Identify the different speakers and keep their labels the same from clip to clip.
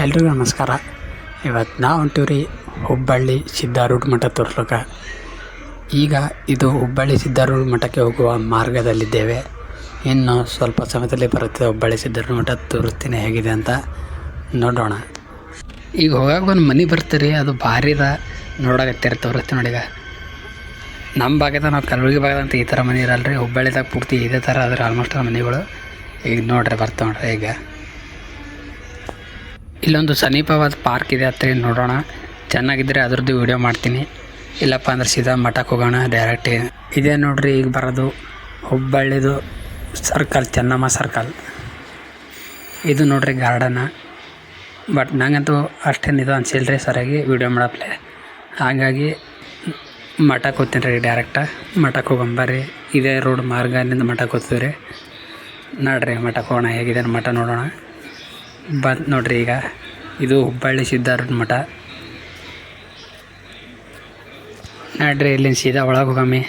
Speaker 1: ಎಲ್ರಿಗೂ ನಮಸ್ಕಾರ. ಇವತ್ತು ನಾವು ಹೊಂಟಿವ್ರಿ ಹುಬ್ಬಳ್ಳಿ ಸಿದ್ಧಾರೂಢ ಮಠ ತೋರ್ಸ್ಲಿಕ್ಕೆ. ಈಗ ಇದು ಹುಬ್ಬಳ್ಳಿ ಸಿದ್ಧಾರೂಢ ಮಠಕ್ಕೆ ಹೋಗುವ ಮಾರ್ಗದಲ್ಲಿದ್ದೇವೆ. ಇನ್ನು ಸ್ವಲ್ಪ ಸಮಯದಲ್ಲಿ ಬರುತ್ತೆ ಹುಬ್ಬಳ್ಳಿ ಸಿದ್ಧಾರೂಢ ಮಠ. ತೋರಿಸ್ತೀನಿ ಹೇಗಿದೆ ಅಂತ ನೋಡೋಣ. ಈಗ ಹೋಗಾಗ ಒಂದು ಮನೆ ಬರ್ತೀರಿ, ಅದು ಭಾರಿದ ನೋಡಕತ್ತೀರಿ. ತೋರಿಸ್ತೀನಿ ನೋಡಿ. ಈಗ ನಮ್ಮ ಭಾಗದ ನಾವು ಕಲಬುರಗಿ ಭಾಗದಂತ ಈ ಥರ ಮನೆ ಇರಲ್ರಿ. ಹುಬ್ಬಳ್ಳಿದಾಗ ಪೂರ್ತಿ ಇದೇ ಥರ ಆದರೆ ಆಲ್ಮೋಸ್ಟ್ ಮನೆಗಳು. ಈಗ ನೋಡ್ರಿ ಬರ್ತಾವೆ ನೋಡ್ರಿ. ಈಗ ಇಲ್ಲೊಂದು ಸಮೀಪವಾದ ಪಾರ್ಕ್ ಇದೆ, ಹತ್ತಿರ ನೋಡೋಣ. ಚೆನ್ನಾಗಿದ್ದರೆ ಅದ್ರದ್ದು ವೀಡಿಯೋ ಮಾಡ್ತೀನಿ. ಇಲ್ಲಪ್ಪ ಅಂದ್ರೆ ಸೀದಾ ಮಠಕ್ಕೆ ಹೋಗೋಣ ಡೈರೆಕ್ಟ್. ಇದೇ ನೋಡ್ರಿ ಈಗ ಬರೋದು ಹುಬ್ಬಳ್ಳಿದು ಸರ್ಕಲ್, ಚೆನ್ನಮ್ಮ ಸರ್ಕಲ್. ಇದು ನೋಡ್ರಿ ಗಾರ್ಡನ್ನ. ಬಟ್ ನಂಗಂತೂ ಅಷ್ಟೇನಿದು ಅನಿಸಿಲ್ಲ ರೀ ಸರಿಯಾಗಿ ವೀಡಿಯೋ ಮಾಡಪ್ಲೆ. ಹಾಗಾಗಿ ಮಠಕ್ಕೆ ಹೋಗ್ತೀನಿ ರೀ ಡೈರೆಕ್ಟಾಗಿ. ಮಠಕ್ಕೆ ಹೋಗೊಂಬರ್ರಿ. ಇದೇ ರೋಡ್ ಮಾರ್ಗ, ಅಲ್ಲಿಂದ ಮಠಕ್ಕೆ ಹೋಗ್ತೀವಿ ರೀ. ನೋಡ್ರಿ ಮಠಕ್ಕೆ ಹೋಗೋಣ. ಹೇಗಿದೆ ಮಠ ನೋಡೋಣ. ಬಂದು ನೋಡ್ರಿ. ಈಗ ಇದು ಹುಬ್ಬಳ್ಳಿ ಸಿದ್ಧಾರೂಢ ಮಠ. ನೋಡ್ರಿ ಇಲ್ಲಿಂದ ಸೀದಾ ಒಳಗೆ ಹೋಗಮ್ಮಿ,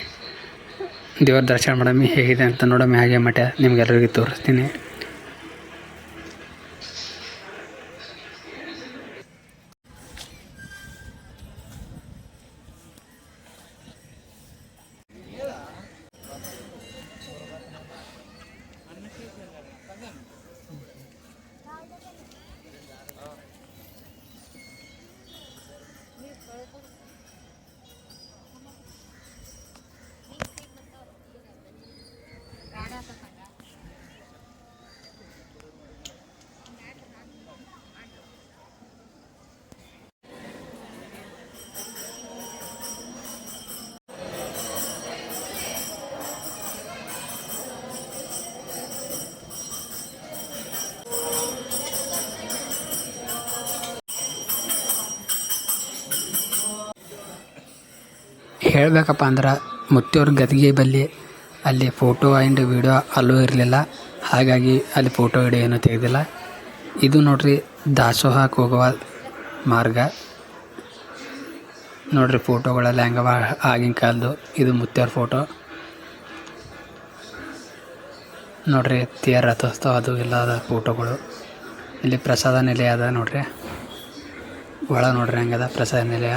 Speaker 1: ದೇವ್ರ ದರ್ಶನ ಮಾಡಮ್ಮಿ. ಹೇಗಿದೆ ಅಂತ ನೋಡಮ್ಮಿ. ಹಾಗೆ ಮಠ ನಿಮ್ಗೆಲ್ಲರಿಗೂ ತೋರಿಸ್ತೀನಿ. ಹೇಳಬೇಕಪ್ಪ ಅಂದ್ರೆ ಮುತ್ತಿಯವ್ರ ಗದ್ಗೆ ಬಲ್ಲಿ ಅಲ್ಲಿ ಫೋಟೋ ಆ್ಯಂಡ್ ವೀಡಿಯೋ ಅಲ್ಲೂ ಇರಲಿಲ್ಲ. ಹಾಗಾಗಿ ಅಲ್ಲಿ ಫೋಟೋ ವೀಡಿಯೋ ಏನೂ ತೆಗೆದಿಲ್ಲ. ಇದು ನೋಡ್ರಿ ದಾಸೋಹಕ್ಕೆ ಹೋಗುವ ಮಾರ್ಗ. ನೋಡ್ರಿ ಫೋಟೋಗಳೆಲ್ಲ ಹೆಂಗವ ಆಗಿನ ಕಾಲದ್ದು. ಇದು ಮುತ್ತಿಯವ್ರ ಫೋಟೋ ನೋಡ್ರಿ. ತೇರು ರಥೋತ್ಸವ ಅದು ಎಲ್ಲ ಅದ ಫೋಟೋಗಳು. ಇಲ್ಲಿ ಪ್ರಸಾದ ನಿಲಯ ಅದ ನೋಡ್ರಿ. ಒಳ ನೋಡ್ರಿ ಹೆಂಗದ ಪ್ರಸಾದ ನಿಲಯ.